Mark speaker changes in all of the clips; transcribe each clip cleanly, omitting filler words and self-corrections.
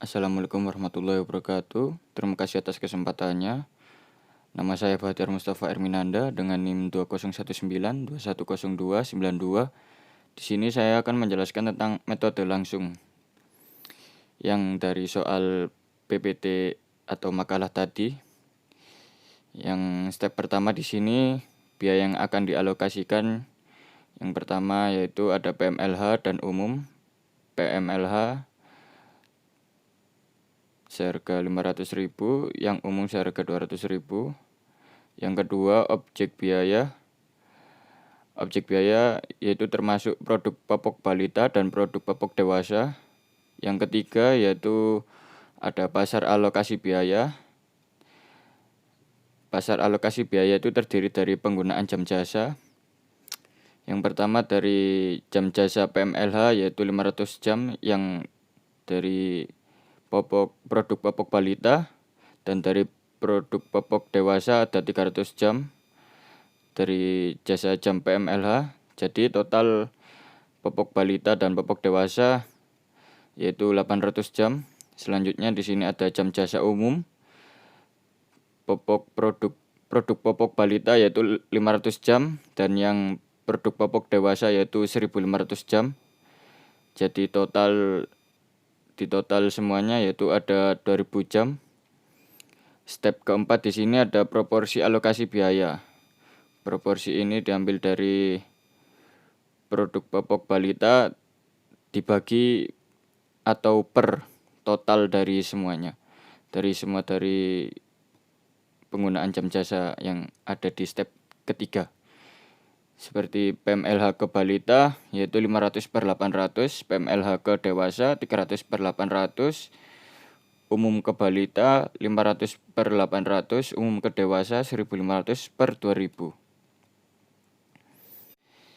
Speaker 1: Assalamualaikum warahmatullahi wabarakatuh. Terima kasih atas kesempatannya. Nama saya Bahtiar Mustafa Erminanda dengan NIM 2019210292. Di sini saya akan menjelaskan tentang metode langsung yang dari soal PPT atau makalah tadi. Yang step pertama di sini biaya yang akan dialokasikan. Yang pertama yaitu ada PMLH dan umum. PMLH seharga 500.000, yang umum seharga 200.000. Yang kedua, objek biaya. Objek biaya yaitu termasuk produk popok balita dan produk popok dewasa. Yang ketiga yaitu ada pasar alokasi biaya. Pasar alokasi biaya itu terdiri dari penggunaan jam jasa. Yang pertama dari jam jasa PMLH yaitu 500 jam yang dari produk popok balita, dan dari produk popok dewasa ada 300 jam dari jasa jam PMLH. Jadi total popok balita dan popok dewasa yaitu 800 jam. Selanjutnya di sini ada jam jasa umum. Produk popok balita yaitu 500 jam dan yang produk popok dewasa yaitu 1.500 jam. Jadi di total semuanya yaitu ada 2.000 jam. Step keempat di sini ada proporsi alokasi biaya. Proporsi ini diambil dari produk popok balita dibagi atau per total dari semuanya. Dari penggunaan jam jasa yang ada di step ketiga. Seperti PMLH ke balita yaitu 500/800, PMLH ke dewasa 300/800, umum ke balita 500/800, umum ke dewasa 1.500/2000.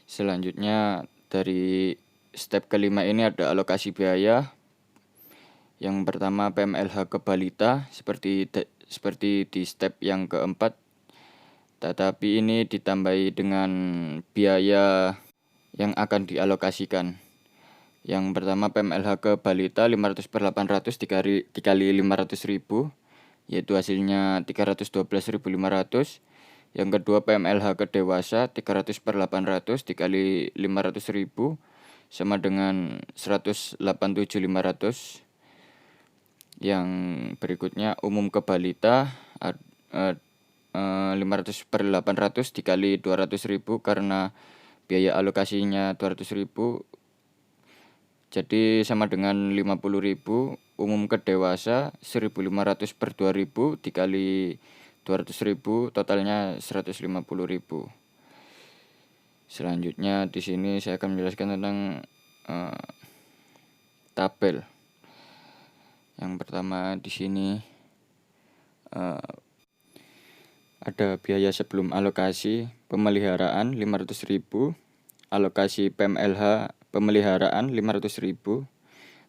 Speaker 1: Selanjutnya dari step kelima ini ada alokasi biaya. Yang pertama PMLH ke balita seperti di step yang keempat. Tetapi ini ditambahi dengan biaya yang akan dialokasikan. Yang pertama PMLH ke balita 500/800 dikali 500.000 yaitu hasilnya 312.500. Yang kedua PMLH ke dewasa 300/800 dikali 500.000 sama dengan 187.500. Yang berikutnya umum ke balita 500/800 dikali 200.000 karena biaya alokasinya 200.000, jadi sama dengan 50.000. Umum ke dewasa 1.500/2000 dikali 200.000 totalnya 150.000. Selanjutnya di sini saya akan menjelaskan tentang tabel. Yang pertama di sini ada biaya sebelum alokasi pemeliharaan 500.000, alokasi PMLH pemeliharaan 500.000,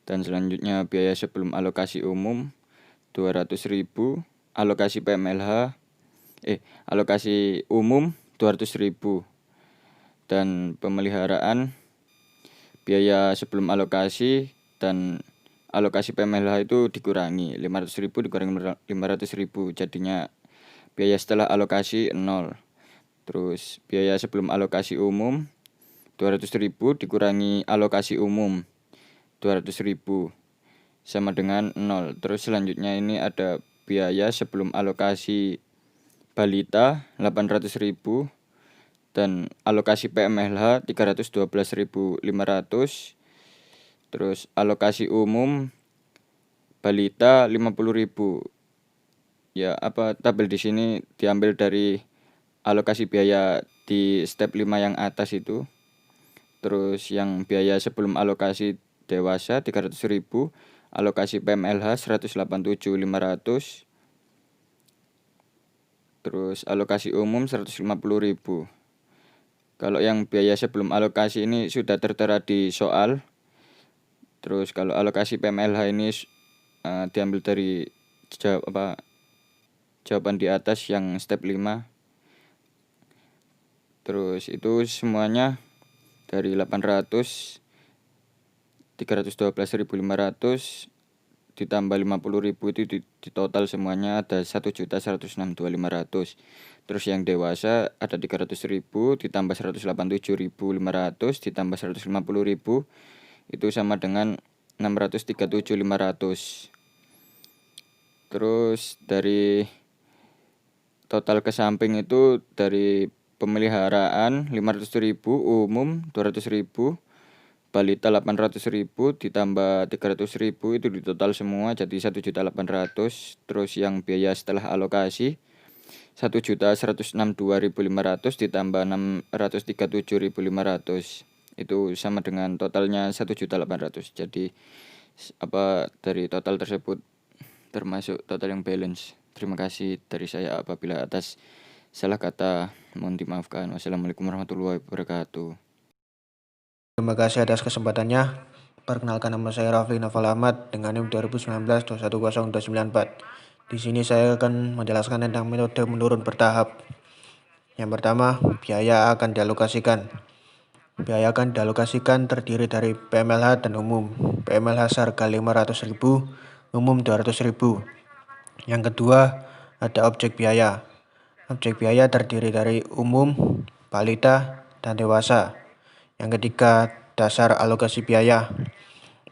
Speaker 1: dan selanjutnya biaya sebelum alokasi umum 200.000, alokasi alokasi umum 200.000, dan pemeliharaan biaya sebelum alokasi dan alokasi PMLH itu dikurangi 500.000 dikurangi 500.000 jadinya biaya setelah alokasi 0. Terus biaya sebelum alokasi umum 200.000 dikurangi alokasi umum 200.000 sama dengan 0. Terus selanjutnya ini ada biaya sebelum alokasi balita 800.000 dan alokasi PMLH 312.500. Terus alokasi umum balita 50.000. Ya, tabel di sini diambil dari alokasi biaya di step 5 yang atas itu. Terus yang biaya sebelum alokasi dewasa 300.000, alokasi PMLH 187.500. Terus alokasi umum 150.000. Kalau yang biaya sebelum alokasi ini sudah tertera di soal. Terus kalau alokasi PMLH ini diambil dari jawaban di atas yang step 5. Terus itu semuanya dari 800, 312.500 ditambah 50.000 itu di total semuanya ada 1.162.500. Terus yang dewasa ada 300.000 ditambah 187.500 ditambah 150.000 itu sama dengan 637.500. Terus dari total ke samping itu dari pemeliharaan 500.000, umum 200.000, balita 800.000 ditambah 300.000 itu di total semua jadi 1.800.000. Terus yang biaya setelah alokasi 1.162.500 ditambah 637.500 itu sama dengan totalnya 1.800.000. Jadi dari total tersebut termasuk total yang balance. Terima kasih dari saya, apabila atas salah kata mohon dimaafkan. Wassalamualaikum warahmatullahi wabarakatuh.
Speaker 2: Terima kasih atas kesempatannya. Perkenalkan, nama saya Rafli Naval Ahmad dengan NIM 2019-210294. Di sini saya akan menjelaskan tentang metode menurun bertahap. Yang pertama, biaya akan dialokasikan. Biaya akan dialokasikan terdiri dari PMLH dan umum. PMLH seharga 500.000, umum 200.000. Yang kedua, ada objek biaya. Objek biaya terdiri dari umum, balita, dan dewasa. Yang ketiga, dasar alokasi biaya.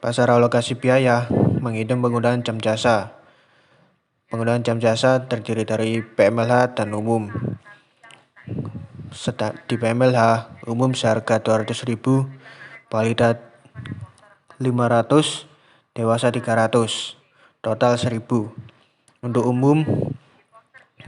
Speaker 2: Dasar alokasi biaya menghitung penggunaan jam jasa. Penggunaan jam jasa terdiri dari PMLH dan umum. Di PMLH, umum seharga 200.000, balita 500, dewasa 300, total 1.000. Untuk umum,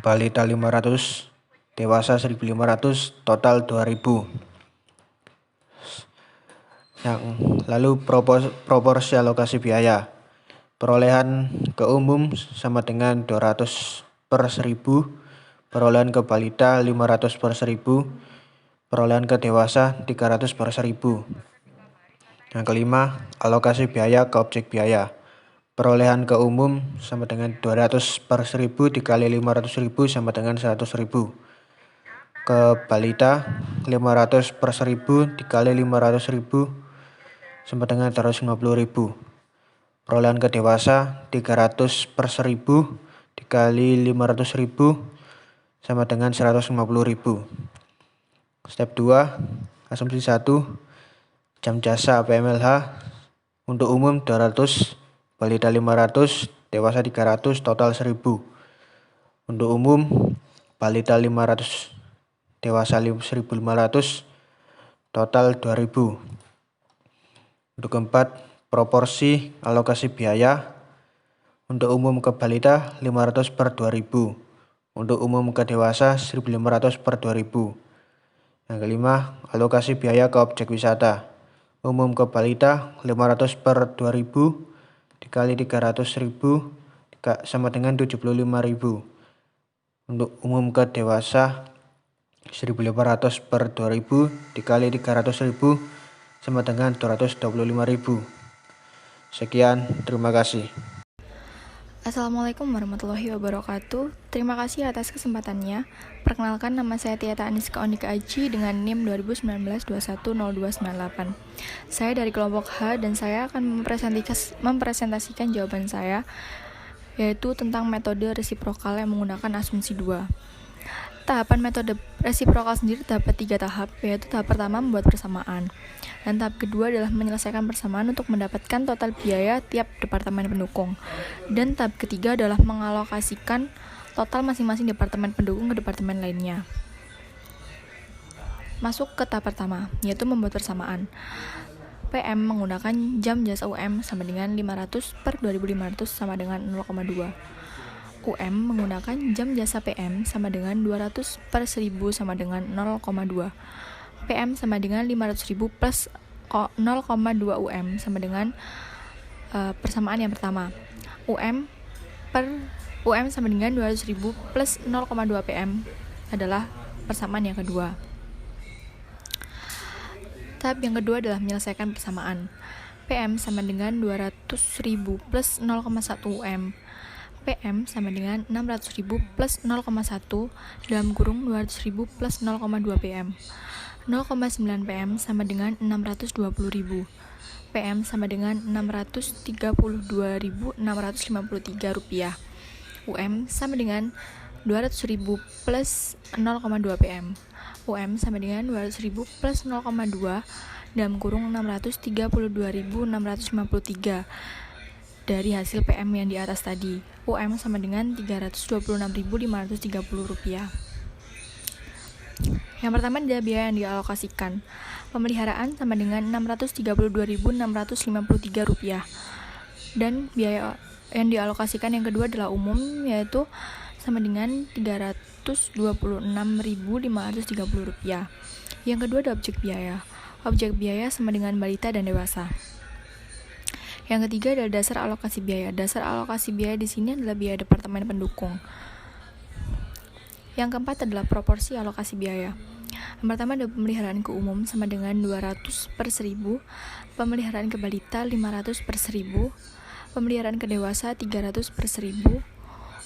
Speaker 2: balita 500, dewasa 1.500, total 2.000. Lalu proporsi alokasi biaya. Perolehan ke umum sama dengan 200/1000, perolehan ke balita 500/1000, perolehan ke dewasa 300/1000. Yang kelima, alokasi biaya ke objek biaya. Perolehan ke umum sama dengan 200/1000 dikali 500.000 sama dengan 100.000. Ke balita 500/1000 dikali 500.000 sama dengan 250.000. Perolehan ke dewasa 300/1000 dikali 500.000 sama dengan 150.000. Step 2, asumsi 1, jam jasa PMLH untuk umum 200, balita 500, dewasa 300, total 1.000. Untuk umum, balita 500, dewasa 1.500, total 2.000. Untuk keempat, proporsi alokasi biaya. Untuk umum ke balita 500/2000. Untuk umum ke dewasa 1.500/2000. Yang kelima, alokasi biaya ke objek wisata. Umum ke balita 500/2000 dikali 300.000 sama dengan 75.000. Untuk umum ke dewasa 1.500/2000 dikali 300.000 sama dengan 225.000. Sekian, terima kasih.
Speaker 3: Assalamualaikum warahmatullahi wabarakatuh. Terima kasih atas kesempatannya. Perkenalkan, nama saya Tieta Aniska Ondika Aji dengan NIM 2019-210298. Saya dari kelompok H dan saya akan mempresentasikan jawaban saya, yaitu tentang metode resiprokal yang menggunakan asumsi 2. Tahapan metode resiprokal sendiri dapat 3 tahap, yaitu tahap pertama membuat persamaan, dan tahap kedua adalah menyelesaikan persamaan untuk mendapatkan total biaya tiap departemen pendukung, dan tahap ketiga adalah mengalokasikan total masing-masing departemen pendukung ke departemen lainnya. Masuk ke tahap pertama, yaitu membuat persamaan. PM menggunakan jam jasa UM sama dengan 500/2500 sama dengan 0,2. UM menggunakan jam jasa PM sama dengan 200/1000 sama dengan 0,2. PM sama dengan 500.000 plus 0,2 UM sama dengan persamaan yang pertama. UM sama dengan 200.000 plus 0,2 PM adalah persamaan yang kedua. Tahap yang kedua adalah menyelesaikan persamaan. PM sama dengan 200.000 plus 0,1 UM. PM sama dengan 600.000 plus 0,1 dalam kurung 200.000 plus 0,2 PM. 0,9 PM sama dengan 620.000. PM sama dengan Rp632.653. UM sama dengan 200.000 plus 0,2 PM. UM sama dengan 200.000 plus 0,2 dalam kurung 632.653 dari hasil PM yang di atas tadi. UM sama dengan Rp326.530. Yang pertama adalah biaya yang dialokasikan. Pemeliharaan sama dengan Rp632.653. Dan biaya yang dialokasikan yang kedua adalah umum, yaitu sama dengan Rp326.530. Yang kedua adalah objek biaya. Objek biaya sama dengan balita dan dewasa. Yang ketiga adalah dasar alokasi biaya. Dasar alokasi biaya di sini adalah biaya departemen pendukung. Yang keempat adalah proporsi alokasi biaya. Yang pertama adalah pemeliharaan ke umum sama dengan 200/1000, pemeliharaan ke balita 500/1000, pemeliharaan ke dewasa 300/1000,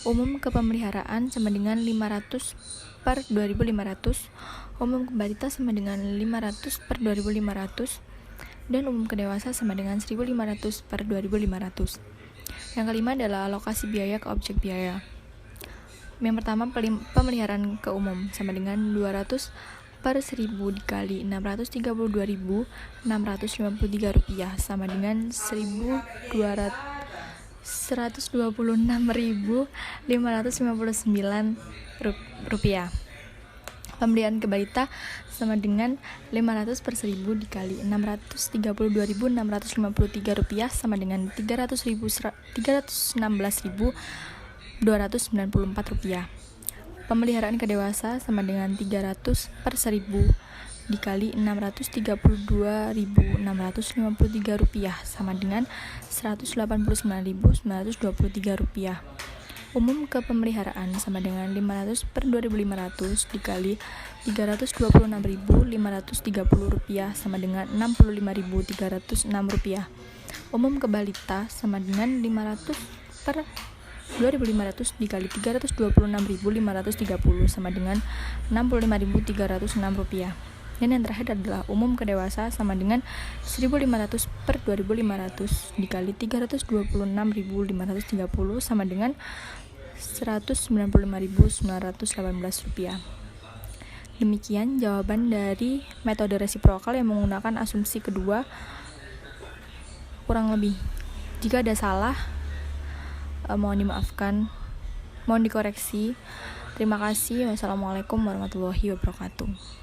Speaker 3: umum ke pemeliharaan sama dengan 500/2500, umum ke balita sama dengan 500/2500, dan umum ke dewasa sama dengan 1500/2500. Yang kelima adalah alokasi biaya ke objek biaya. Yang pertama pemeliharaan ke umum sama dengan 200/1000 dikali Rp632.653 sama dengan Rp1.126.559. Pembelian ke balita sama dengan 500/1000 dikali Rp632.653 sama dengan Rp316.294. Pemeliharaan ke dewasa sama dengan 300/1000 dikali Rp632.653 sama dengan Rp189.923. Umum ke pemeliharaan sama dengan 500/2500 dikali Rp326.530 sama dengan Rp65.306. Umum ke balita sama dengan 500/2500 dikali Rp326.530 sama dengan Rp65.306. Dan yang terakhir adalah umum ke dewasa sama dengan 1.500/2500 dikali Rp326.530 sama dengan Rp195.918. Demikian jawaban dari metode resiprokal yang menggunakan asumsi kedua kurang lebih. Jika ada salah, mohon dimaafkan, mohon dikoreksi. Terima kasih. Wassalamualaikum warahmatullahi wabarakatuh.